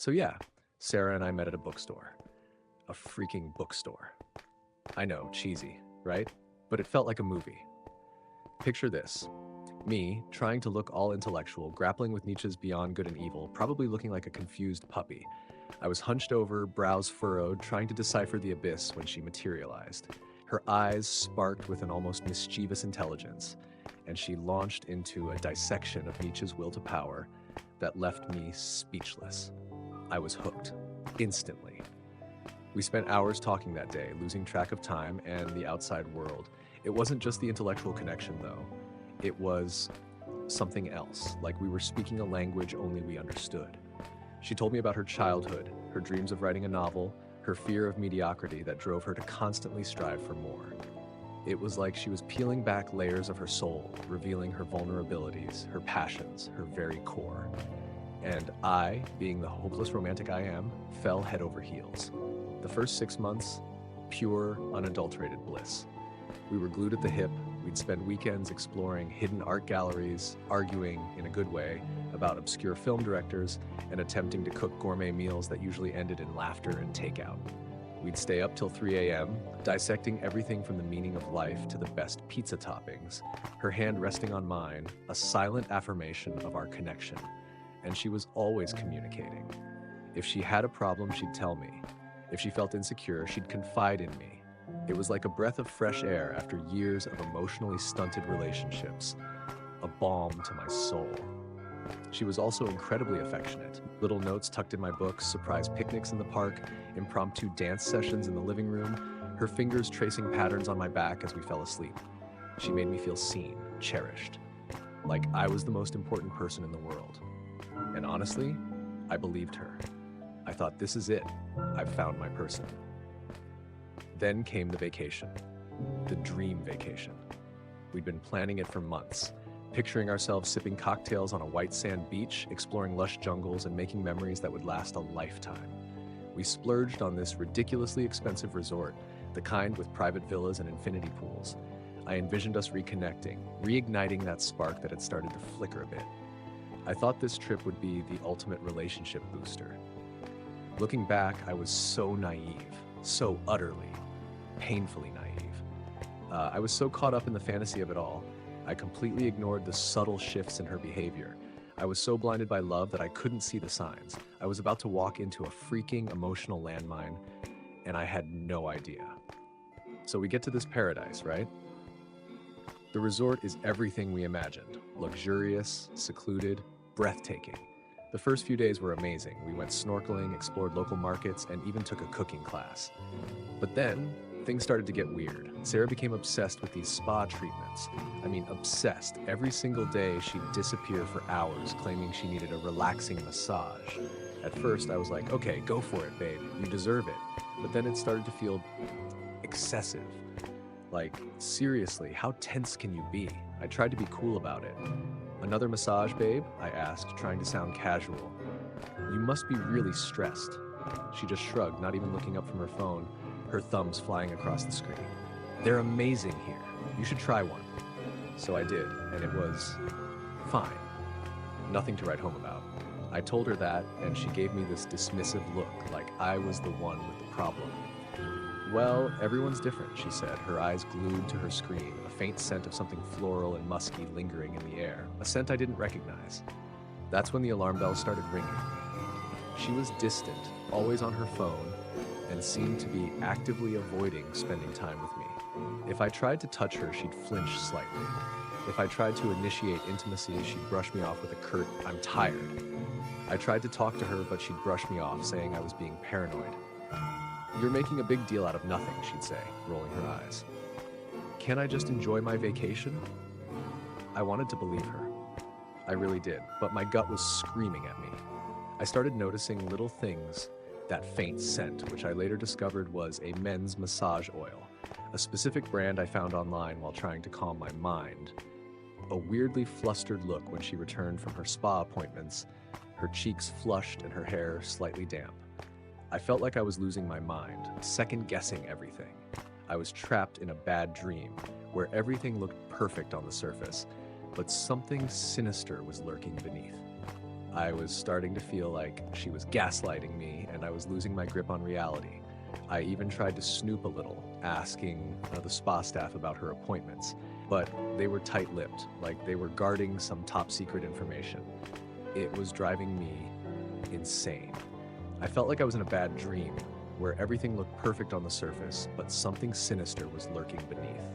So yeah, Sarah and I met at a bookstore. A freaking bookstore. I know, cheesy, right? But it felt like a movie. Picture this. Me, trying to look all intellectual, grappling with Nietzsche's Beyond Good and Evil, probably looking like a confused puppy. I was hunched over, brows furrowed, trying to decipher the abyss when she materialized. Her eyes sparked with an almost mischievous intelligence, and she launched into a dissection of Nietzsche's will to power that left me speechless. I was hooked, instantly. We spent hours talking that day, losing track of time and the outside world. It wasn't just the intellectual connection, though. It was something else, like we were speaking a language only we understood. She told me about her childhood, her dreams of writing a novel, her fear of mediocrity that drove her to constantly strive for more. It was like she was peeling back layers of her soul, revealing her vulnerabilities, her passions, her very core. And I, being the hopeless romantic I am, fell head over heels. The first 6 months, pure, unadulterated bliss. We were glued at the hip. We'd spend weekends exploring hidden art galleries, arguing, in a good way, about obscure film directors, and attempting to cook gourmet meals that usually ended in laughter and takeout. We'd stay up till 3 a.m., dissecting everything from the meaning of life to the best pizza toppings, her hand resting on mine, a silent affirmation of our connection. And she was always communicating. If she had a problem, she'd tell me. If she felt insecure, she'd confide in me. It was like a breath of fresh air after years of emotionally stunted relationships, a balm to my soul. She was also incredibly affectionate. Little notes tucked in my books, surprise picnics in the park, impromptu dance sessions in the living room, her fingers tracing patterns on my back as we fell asleep. She made me feel seen, cherished, like I was the most important person in the world. And honestly, I believed her. I thought, this is it. I've found my person. Then came the vacation. The dream vacation. We'd been planning it for months, picturing ourselves sipping cocktails on a white sand beach, exploring lush jungles, and making memories that would last a lifetime. We splurged on this ridiculously expensive resort, the kind with private villas and infinity pools. I envisioned us reconnecting, reigniting that spark that had started to flicker a bit. I thought this trip would be the ultimate relationship booster. Looking back, I was so naive, so utterly, painfully naive. I was so caught up in the fantasy of it all, I completely ignored the subtle shifts in her behavior. I was so blinded by love that I couldn't see the signs. I was about to walk into a freaking emotional landmine, and I had no idea. So we get to this paradise, right? The resort is everything we imagined. Luxurious, secluded, breathtaking. The first few days were amazing. We went snorkeling, explored local markets, and even took a cooking class. But then, things started to get weird. Sarah became obsessed with these spa treatments. I mean, obsessed. Every single day, she'd disappear for hours, claiming she needed a relaxing massage. At first, I was like, okay, go for it, babe. You deserve it. But then it started to feel excessive. Like, seriously, how tense can you be? I tried to be cool about it. Another massage, babe? I asked, trying to sound casual. You must be really stressed. She just shrugged, not even looking up from her phone, her thumbs flying across the screen. They're amazing here. You should try one. So I did, and it was fine. Nothing to write home about. I told her that, and she gave me this dismissive look, like I was the one with the problem. Well, everyone's different, she said, her eyes glued to her screen, a faint scent of something floral and musky lingering in the air, a scent I didn't recognize. That's when the alarm bells started ringing. She was distant, always on her phone, and seemed to be actively avoiding spending time with me. If I tried to touch her, she'd flinch slightly. If I tried to initiate intimacy, she'd brush me off with a curt, "I'm tired." I tried to talk to her, but she'd brush me off, saying I was being paranoid. "You're making a big deal out of nothing," she'd say, rolling her eyes. "Can't I just enjoy my vacation?" I wanted to believe her. I really did, but my gut was screaming at me. I started noticing little things, that faint scent, which I later discovered was a men's massage oil, a specific brand I found online while trying to calm my mind. A weirdly flustered look when she returned from her spa appointments, her cheeks flushed and her hair slightly damp. I felt like I was losing my mind, second-guessing everything. I was trapped in a bad dream, where everything looked perfect on the surface, but something sinister was lurking beneath. I was starting to feel like she was gaslighting me and I was losing my grip on reality. I even tried to snoop a little, asking the spa staff about her appointments, but they were tight-lipped, like they were guarding some top-secret information. It was driving me insane. I felt like I was in a bad dream, where everything looked perfect on the surface, but something sinister was lurking beneath.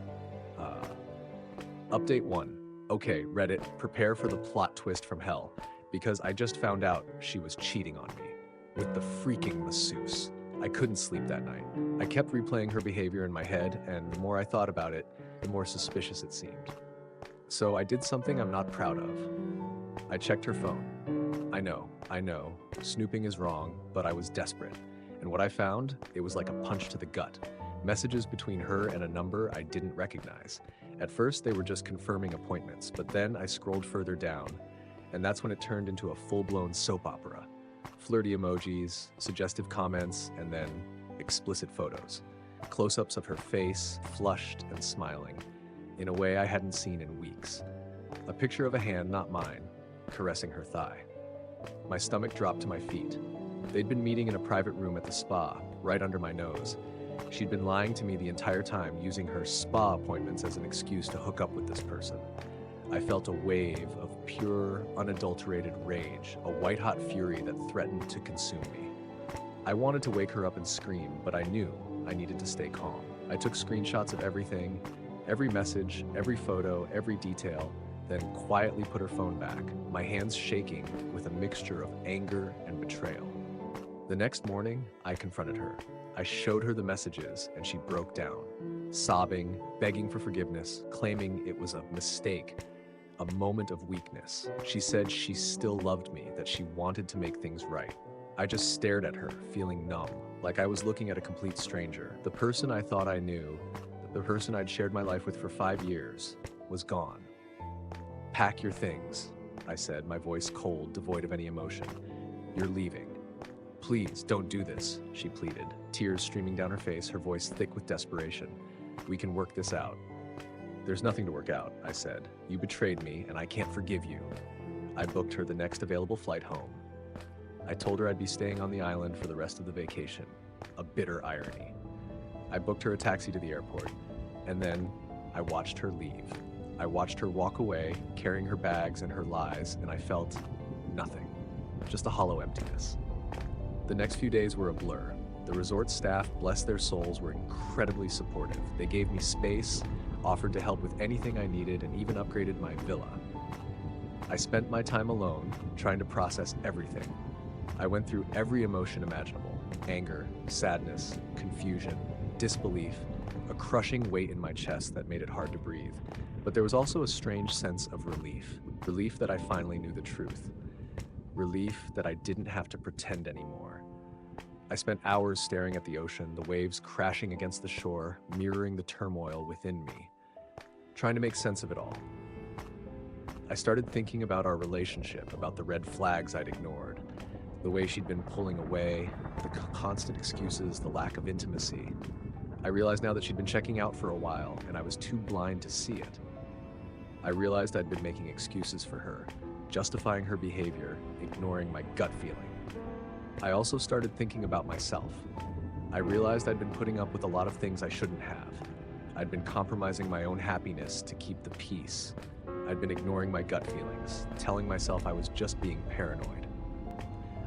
Update 1. Okay, Reddit, prepare for the plot twist from hell, because I just found out she was cheating on me with the freaking masseuse. I couldn't sleep that night. I kept replaying her behavior in my head, and the more I thought about it, the more suspicious it seemed. So I did something I'm not proud of. I checked her phone. I know, snooping is wrong, but I was desperate. And what I found, it was like a punch to the gut. Messages between her and a number I didn't recognize. At first, they were just confirming appointments, but then I scrolled further down, and that's when it turned into a full-blown soap opera. Flirty emojis, suggestive comments, and then explicit photos. Close-ups of her face, flushed and smiling, in a way I hadn't seen in weeks. A picture of a hand, not mine, caressing her thigh. My stomach dropped to my feet. They'd been meeting in a private room at the spa, right under my nose. She'd been lying to me the entire time, using her spa appointments as an excuse to hook up with this person. I felt a wave of pure, unadulterated rage, a white-hot fury that threatened to consume me. I wanted to wake her up and scream, but I knew I needed to stay calm. I took screenshots of everything, every message, every photo, every detail, then quietly put her phone back, my hands shaking with a mixture of anger and betrayal. The next morning, I confronted her. I showed her the messages, and she broke down, sobbing, begging for forgiveness, claiming it was a mistake, a moment of weakness. She said she still loved me, that she wanted to make things right. I just stared at her, feeling numb, like I was looking at a complete stranger. The person I thought I knew, the person I'd shared my life with for 5 years, was gone. "Pack your things," I said, my voice cold, devoid of any emotion. "You're leaving." "Please, don't do this," she pleaded, tears streaming down her face, her voice thick with desperation. "We can work this out." "There's nothing to work out," I said. "You betrayed me, and I can't forgive you." I booked her the next available flight home. I told her I'd be staying on the island for the rest of the vacation. A bitter irony. I booked her a taxi to the airport, and then I watched her leave. I watched her walk away, carrying her bags and her lies, and I felt nothing. Just a hollow emptiness. The next few days were a blur. The resort staff, bless their souls, were incredibly supportive. They gave me space, offered to help with anything I needed, and even upgraded my villa. I spent my time alone, trying to process everything. I went through every emotion imaginable: anger, sadness, confusion, disbelief, a crushing weight in my chest that made it hard to breathe. But there was also a strange sense of relief. Relief that I finally knew the truth. Relief that I didn't have to pretend anymore. I spent hours staring at the ocean, the waves crashing against the shore, mirroring the turmoil within me, trying to make sense of it all. I started thinking about our relationship, about the red flags I'd ignored, the way she'd been pulling away, the constant excuses, the lack of intimacy. I realized now that she'd been checking out for a while, and I was too blind to see it. I realized I'd been making excuses for her, justifying her behavior, ignoring my gut feeling. I also started thinking about myself. I realized I'd been putting up with a lot of things I shouldn't have. I'd been compromising my own happiness to keep the peace. I'd been ignoring my gut feelings, telling myself I was just being paranoid.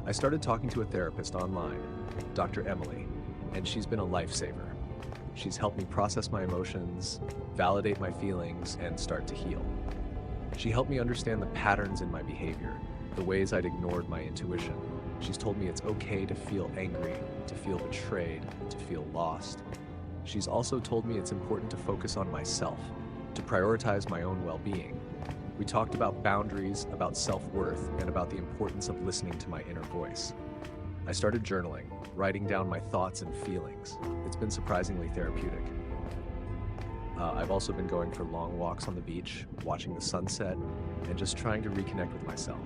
I started talking to a therapist online, Dr. Emily, and she's been a lifesaver. She's helped me process my emotions, validate my feelings, and start to heal. She helped me understand the patterns in my behavior, the ways I'd ignored my intuition. She's told me it's okay to feel angry, to feel betrayed, to feel lost. She's also told me it's important to focus on myself, to prioritize my own well-being. We talked about boundaries, about self-worth, and about the importance of listening to my inner voice. I started journaling, writing down my thoughts and feelings. It's been surprisingly therapeutic. I've also been going for long walks on the beach, watching the sunset, and just trying to reconnect with myself.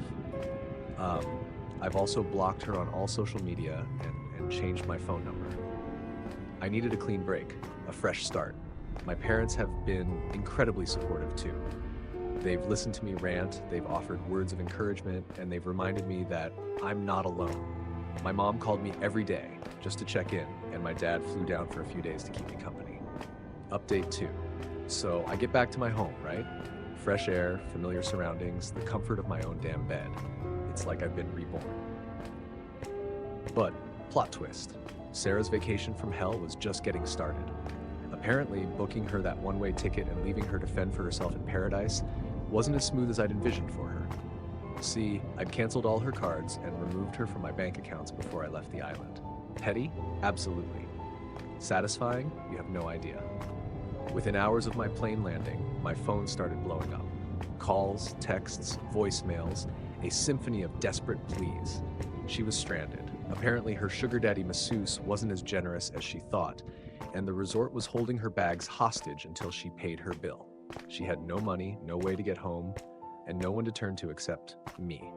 I've also blocked her on all social media and changed my phone number. I needed a clean break, a fresh start. My parents have been incredibly supportive too. They've listened to me rant, they've offered words of encouragement, and they've reminded me that I'm not alone. My mom called me every day just to check in, and my dad flew down for a few days to keep me company. Update 2. So I get back to my home, right? Fresh air, familiar surroundings, the comfort of my own damn bed. It's like I've been reborn. But, plot twist, Sarah's vacation from hell was just getting started. Apparently, booking her that one-way ticket and leaving her to fend for herself in paradise wasn't as smooth as I'd envisioned for her. See, I'd canceled all her cards and removed her from my bank accounts before I left the island. Petty? Absolutely. Satisfying? You have no idea. Within hours of my plane landing, my phone started blowing up. Calls, texts, voicemails, a symphony of desperate pleas. She was stranded. Apparently, her sugar daddy masseuse wasn't as generous as she thought, and the resort was holding her bags hostage until she paid her bill. She had no money, no way to get home, and no one to turn to except me.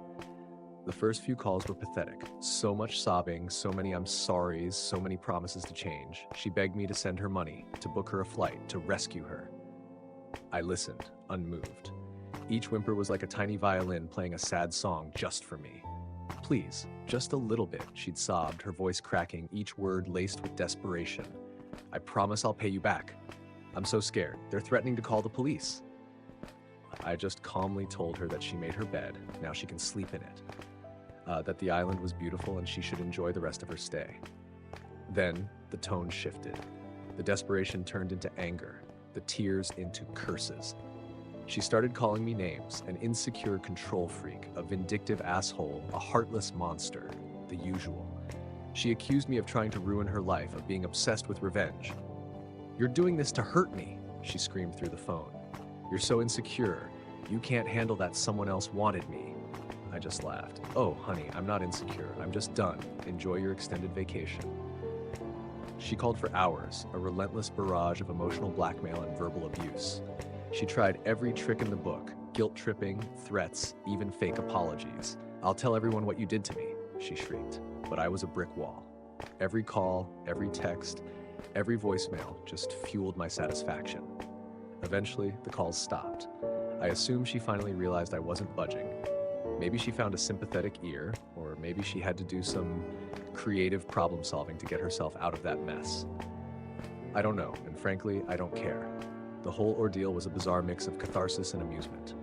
The first few calls were pathetic. So much sobbing, so many I'm sorries, so many promises to change. She begged me to send her money, to book her a flight, to rescue her. I listened, unmoved. Each whimper was like a tiny violin playing a sad song just for me. Please, just a little bit, she'd sobbed, her voice cracking, each word laced with desperation. I promise I'll pay you back. I'm so scared. They're threatening to call the police. I just calmly told her that she made her bed, now she can sleep in it. That the island was beautiful and she should enjoy the rest of her stay. Then, the tone shifted. The desperation turned into anger, the tears into curses. She started calling me names, an insecure control freak, a vindictive asshole, a heartless monster, the usual. She accused me of trying to ruin her life, of being obsessed with revenge. "You're doing this to hurt me," she screamed through the phone. "You're so insecure. You can't handle that someone else wanted me." I just laughed. "Oh, honey, I'm not insecure. I'm just done. Enjoy your extended vacation." She called for hours, a relentless barrage of emotional blackmail and verbal abuse. She tried every trick in the book, guilt-tripping, threats, even fake apologies. "I'll tell everyone what you did to me," she shrieked. But I was a brick wall. Every call, every text, every voicemail just fueled my satisfaction. Eventually, the calls stopped. I assumed she finally realized I wasn't budging. Maybe she found a sympathetic ear, or maybe she had to do some creative problem solving to get herself out of that mess. I don't know, and frankly, I don't care. The whole ordeal was a bizarre mix of catharsis and amusement.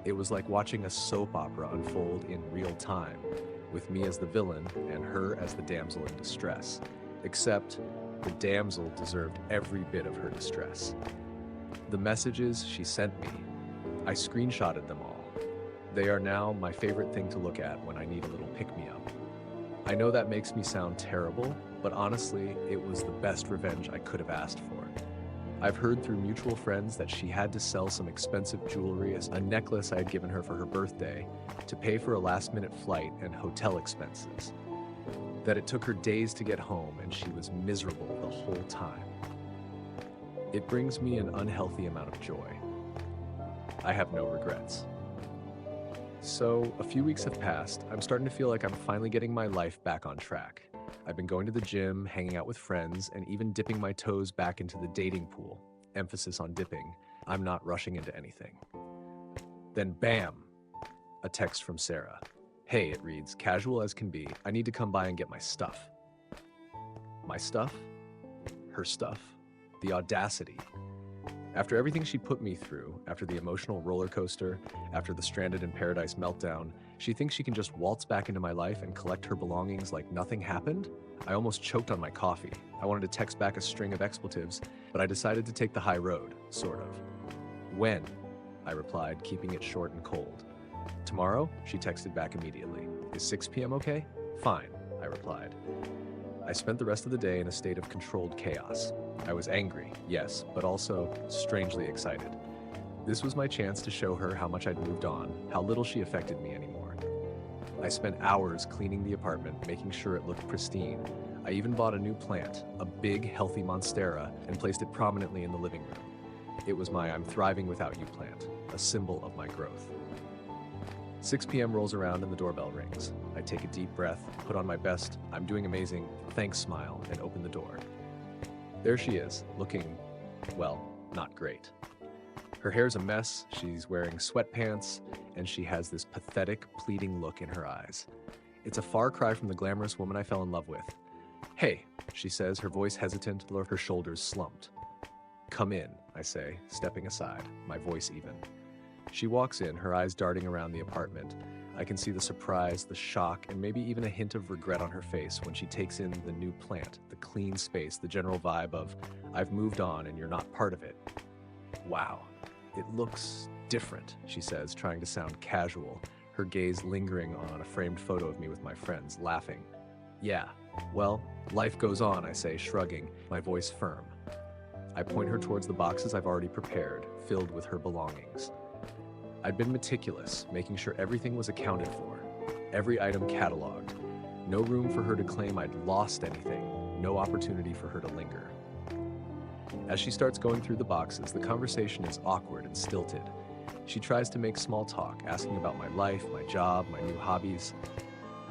It was like watching a soap opera unfold in real time, with me as the villain and her as the damsel in distress. Except, the damsel deserved every bit of her distress. The messages she sent me, I screenshotted them all. They are now my favorite thing to look at when I need a little pick-me-up. I know that makes me sound terrible, but honestly, it was the best revenge I could have asked for. I've heard through mutual friends that she had to sell some expensive jewelry, a necklace I had given her for her birthday, to pay for a last-minute flight and hotel expenses. That it took her days to get home and she was miserable the whole time. It brings me an unhealthy amount of joy. I have no regrets. So, a few weeks have passed. I'm starting to feel like I'm finally getting my life back on track. I've been going to the gym, hanging out with friends, and even dipping my toes back into the dating pool. Emphasis on dipping. I'm not rushing into anything. Then bam! A text from Sarah. "Hey," it reads, "casual as can be. I need to come by and get my stuff." My stuff? Her stuff? The audacity. After everything she put me through, after the emotional roller coaster, after the stranded in paradise meltdown, she thinks she can just waltz back into my life and collect her belongings like nothing happened? I almost choked on my coffee. I wanted to text back a string of expletives, but I decided to take the high road, sort of. "When?" I replied, keeping it short and cold. "Tomorrow?" She texted back immediately. "Is 6 p.m. okay?" "Fine," I replied. I spent the rest of the day in a state of controlled chaos. I was angry, yes, but also strangely excited. This was my chance to show her how much I'd moved on, how little she affected me anymore. I spent hours cleaning the apartment, making sure it looked pristine. I even bought a new plant, a big, healthy monstera, and placed it prominently in the living room. It was my "I'm thriving without you" plant, a symbol of my growth. 6 p.m. rolls around and the doorbell rings. I take a deep breath, put on my best "I'm doing amazing, thanks" smile, and open the door. There she is, looking, well, not great. Her hair's a mess, she's wearing sweatpants, and she has this pathetic, pleading look in her eyes. It's a far cry from the glamorous woman I fell in love with. "Hey," she says, her voice hesitant, her shoulders slumped. "Come in," I say, stepping aside, my voice even. She walks in, her eyes darting around the apartment. I can see the surprise, the shock, and maybe even a hint of regret on her face when she takes in the new plant, the clean space, the general vibe of, "I've moved on and you're not part of it." "Wow, it looks different," she says, trying to sound casual, her gaze lingering on a framed photo of me with my friends, laughing. "Yeah, well, life goes on," I say, shrugging, my voice firm. I point her towards the boxes I've already prepared, filled with her belongings. I'd been meticulous, making sure everything was accounted for, every item cataloged. No room for her to claim I'd lost anything, no opportunity for her to linger. As she starts going through the boxes, the conversation is awkward and stilted. She tries to make small talk, asking about my life, my job, my new hobbies.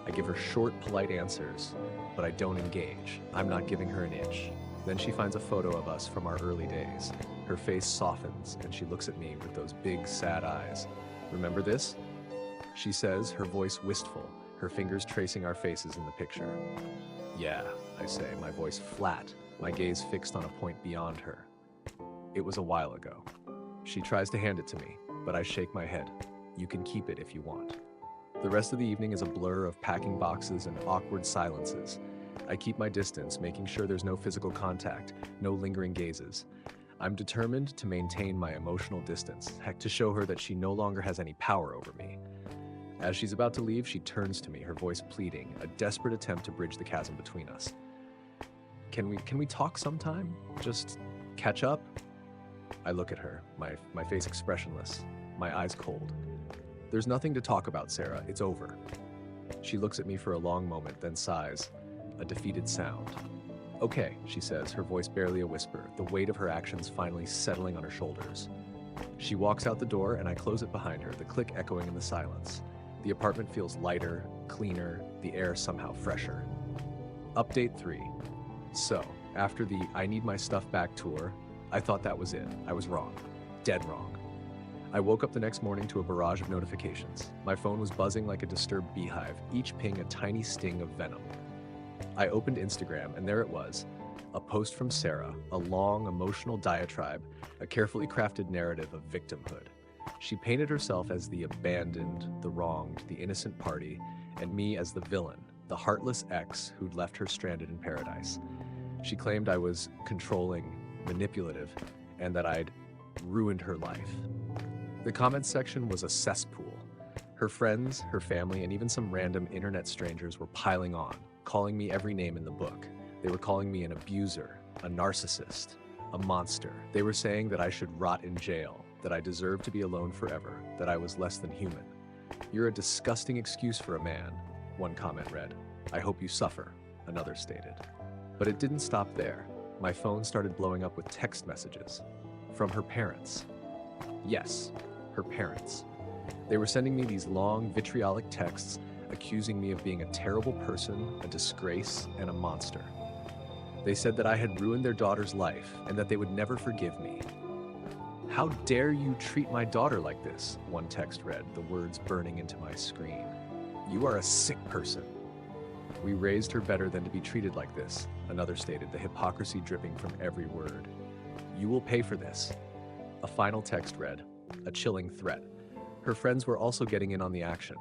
I give her short, polite answers, but I don't engage. I'm not giving her an inch. Then she finds a photo of us from our early days. Her face softens, and she looks at me with those big, sad eyes. "Remember this?" she says, her voice wistful, her fingers tracing our faces in the picture. "Yeah," I say, my voice flat, my gaze fixed on a point beyond her. "It was a while ago." She tries to hand it to me, but I shake my head. "You can keep it if you want." The rest of the evening is a blur of packing boxes and awkward silences. I keep my distance, making sure there's no physical contact, no lingering gazes. I'm determined to maintain my emotional distance, to show her that she no longer has any power over me. As she's about to leave, she turns to me, her voice pleading, a desperate attempt to bridge the chasm between us. Can we talk sometime? Just catch up?" I look at her, my face expressionless, my eyes cold. "There's nothing to talk about, Sarah. It's over." She looks at me for a long moment, then sighs, a defeated sound. "Okay," she says, her voice barely a whisper, the weight of her actions finally settling on her shoulders. She walks out the door and I close it behind her, the click echoing in the silence. The apartment feels lighter, cleaner, the air somehow fresher. Update 3. So, after the "I need my stuff back" tour, I thought that was it. I was wrong. Dead wrong. I woke up the next morning to a barrage of notifications. My phone was buzzing like a disturbed beehive, each ping a tiny sting of venom. I opened Instagram, and there it was, a post from Sarah, a long, emotional diatribe, a carefully crafted narrative of victimhood. She painted herself as the abandoned, the wronged, the innocent party, and me as the villain, the heartless ex who'd left her stranded in paradise. She claimed I was controlling, manipulative, and that I'd ruined her life. The comments section was a cesspool. Her friends, her family, and even some random internet strangers were piling on, calling me every name in the book. They were calling me an abuser, a narcissist, a monster. They were saying that I should rot in jail, that I deserved to be alone forever, that I was less than human. "You're a disgusting excuse for a man," one comment read. "I hope you suffer," another stated. But it didn't stop there. My phone started blowing up with text messages from her parents. Yes, her parents. They were sending me these long, vitriolic texts accusing me of being a terrible person, a disgrace, and a monster. They said that I had ruined their daughter's life and that they would never forgive me. "How dare you treat my daughter like this?" one text read, the words burning into my screen. "You are a sick person." "We raised her better than to be treated like this," another stated, the hypocrisy dripping from every word. "You will pay for this." A final text read, a chilling threat. Her friends were also getting in on the action.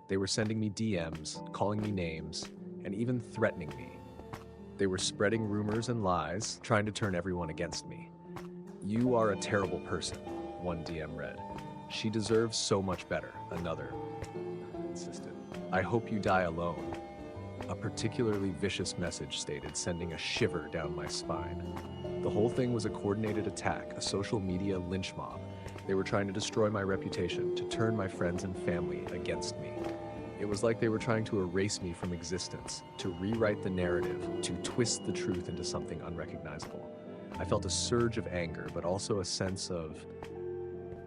They were sending me DMs, calling me names, and even threatening me. They were spreading rumors and lies, trying to turn everyone against me. "You are a terrible person," one DM read. "She deserves so much better," another insisted. "I hope you die alone." A particularly vicious message stated, sending a shiver down my spine. The whole thing was a coordinated attack, a social media lynch mob. They were trying to destroy my reputation, to turn my friends and family against me. It was like they were trying to erase me from existence, to rewrite the narrative, to twist the truth into something unrecognizable. I felt a surge of anger, but also a sense of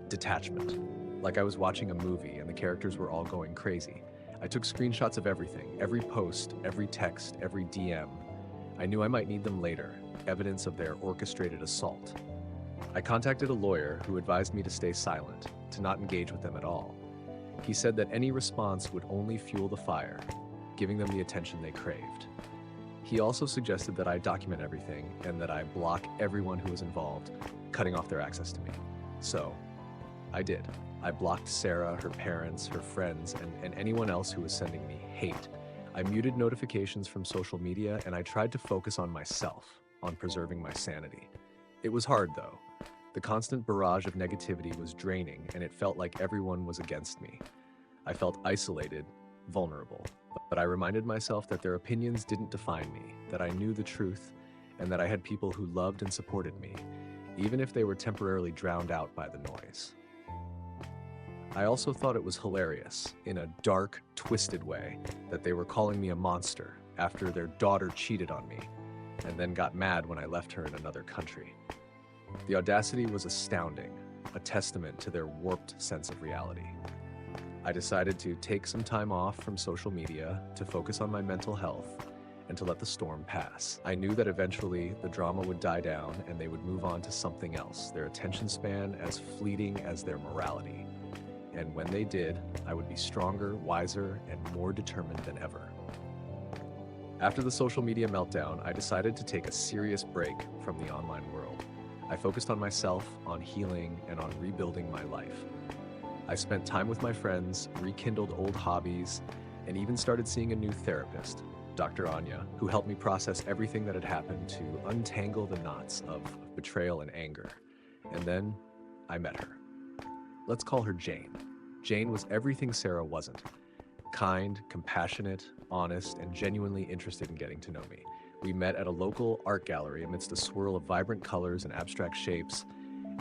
detachment, like I was watching a movie and the characters were all going crazy. I took screenshots of everything, every post, every text, every DM. I knew I might need them later, evidence of their orchestrated assault. I contacted a lawyer who advised me to stay silent, to not engage with them at all. He said that any response would only fuel the fire, giving them the attention they craved. He also suggested that I document everything and that I block everyone who was involved, cutting off their access to me. So, I did. I blocked Sarah, her parents, her friends, and anyone else who was sending me hate. I muted notifications from social media, and I tried to focus on myself, on preserving my sanity. It was hard, though. The constant barrage of negativity was draining, and it felt like everyone was against me. I felt isolated, vulnerable, but I reminded myself that their opinions didn't define me, that I knew the truth, and that I had people who loved and supported me, even if they were temporarily drowned out by the noise. I also thought it was hilarious, in a dark, twisted way, that they were calling me a monster after their daughter cheated on me, and then got mad when I left her in another country. The audacity was astounding, a testament to their warped sense of reality. I decided to take some time off from social media to focus on my mental health and to let the storm pass. I knew that eventually the drama would die down and they would move on to something else, their attention span as fleeting as their morality. And when they did, I would be stronger, wiser, and more determined than ever. After the social media meltdown, I decided to take a serious break from the online world. I focused on myself, on healing, and on rebuilding my life. I spent time with my friends, rekindled old hobbies, and even started seeing a new therapist, Dr. Anya, who helped me process everything that had happened to untangle the knots of betrayal and anger. And then I met her. Let's call her Jane. Jane was everything Sarah wasn't. Kind, compassionate, honest, and genuinely interested in getting to know me. We met at a local art gallery amidst a swirl of vibrant colors and abstract shapes,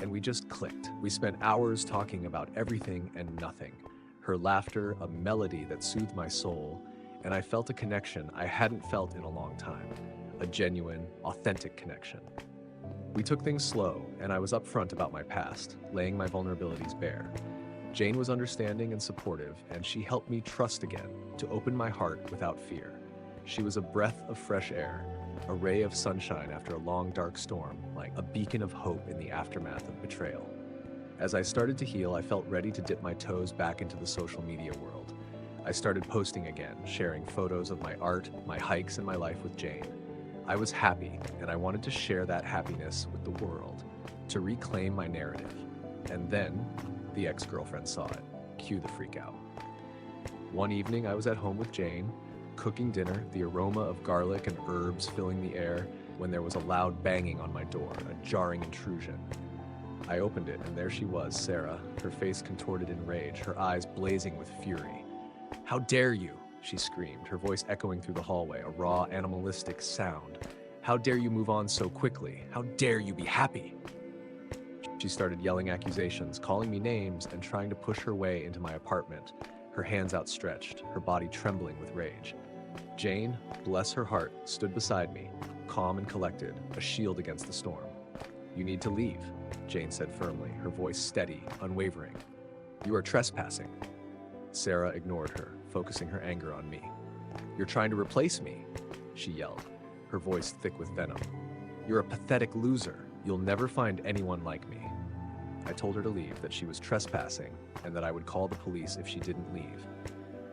and we just clicked. We spent hours talking about everything and nothing. Her laughter, a melody that soothed my soul, and I felt a connection I hadn't felt in a long time. A genuine, authentic connection. We took things slow, and I was upfront about my past, laying my vulnerabilities bare. Jane was understanding and supportive, and she helped me trust again, to open my heart without fear. She was a breath of fresh air, a ray of sunshine after a long, dark storm, like a beacon of hope in the aftermath of betrayal. As I started to heal, I felt ready to dip my toes back into the social media world. I started posting again, sharing photos of my art, my hikes, and my life with Jane. I was happy, and I wanted to share that happiness with the world, to reclaim my narrative. And then, the ex-girlfriend saw it. Cue the freak out. One evening, I was at home with Jane, cooking dinner, the aroma of garlic and herbs filling the air, when there was a loud banging on my door, a jarring intrusion. I opened it, and there she was, Sarah, her face contorted in rage, her eyes blazing with fury. "How dare you?" she screamed, her voice echoing through the hallway, a raw, animalistic sound. "How dare you move on so quickly? How dare you be happy?" She started yelling accusations, calling me names, and trying to push her way into my apartment, her hands outstretched, her body trembling with rage. Jane, bless her heart, stood beside me, calm and collected, a shield against the storm. "You need to leave," Jane said firmly, her voice steady, unwavering. "You are trespassing." Sarah ignored her, focusing her anger on me. "You're trying to replace me," she yelled, her voice thick with venom. "You're a pathetic loser. You'll never find anyone like me." I told her to leave, that she was trespassing, and that I would call the police if she didn't leave.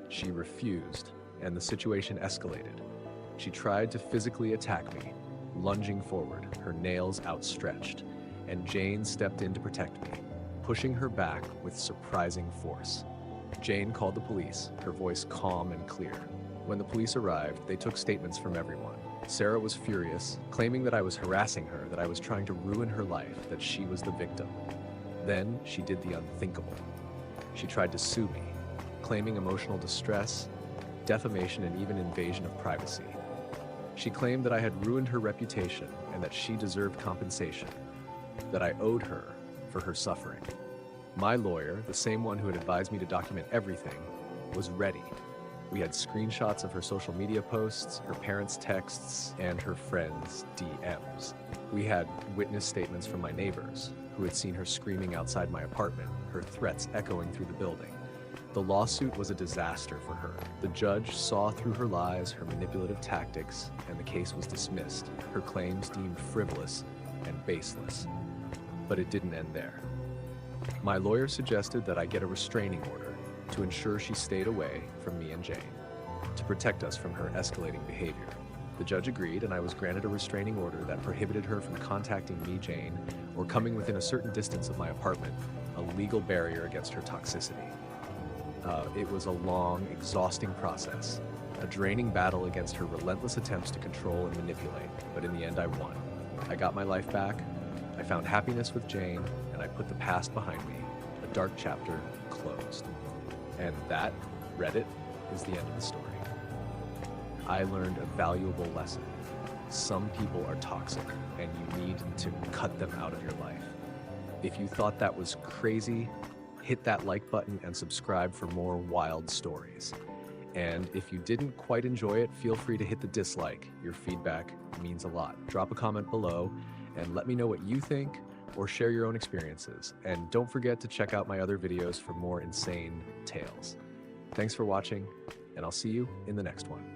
She refused, and the situation escalated. She tried to physically attack me, lunging forward, her nails outstretched, and Jane stepped in to protect me, pushing her back with surprising force. Jane called the police, her voice calm and clear. When the police arrived, they took statements from everyone. Sarah was furious, claiming that I was harassing her, that I was trying to ruin her life, that she was the victim. Then she did the unthinkable. She tried to sue me, claiming emotional distress, defamation, and even invasion of privacy. She claimed that I had ruined her reputation and that she deserved compensation, that I owed her for her suffering. My lawyer, the same one who had advised me to document everything, was ready. We had screenshots of her social media posts, her parents' texts, and her friends' DMs. We had witness statements from my neighbors, who had seen her screaming outside my apartment, her threats echoing through the building. The lawsuit was a disaster for her. The judge saw through her lies, her manipulative tactics, and the case was dismissed, her claims deemed frivolous and baseless. But it didn't end there. My lawyer suggested that I get a restraining order to ensure she stayed away from me and Jane, to protect us from her escalating behavior. The judge agreed, and I was granted a restraining order that prohibited her from contacting me, Jane, or coming within a certain distance of my apartment, a legal barrier against her toxicity. It was a long, exhausting process, a draining battle against her relentless attempts to control and manipulate, but in the end I won. I got my life back, I found happiness with Jane, and I put the past behind me, a dark chapter closed. And that, Reddit, is the end of the story. I learned a valuable lesson. Some people are toxic, and you need to cut them out of your life. If you thought that was crazy, hit that like button and subscribe for more wild stories. And if you didn't quite enjoy it, feel free to hit the dislike. Your feedback means a lot. Drop a comment below and let me know what you think, or share your own experiences. And don't forget to check out my other videos for more insane tales. Thanks for watching, and I'll see you in the next one.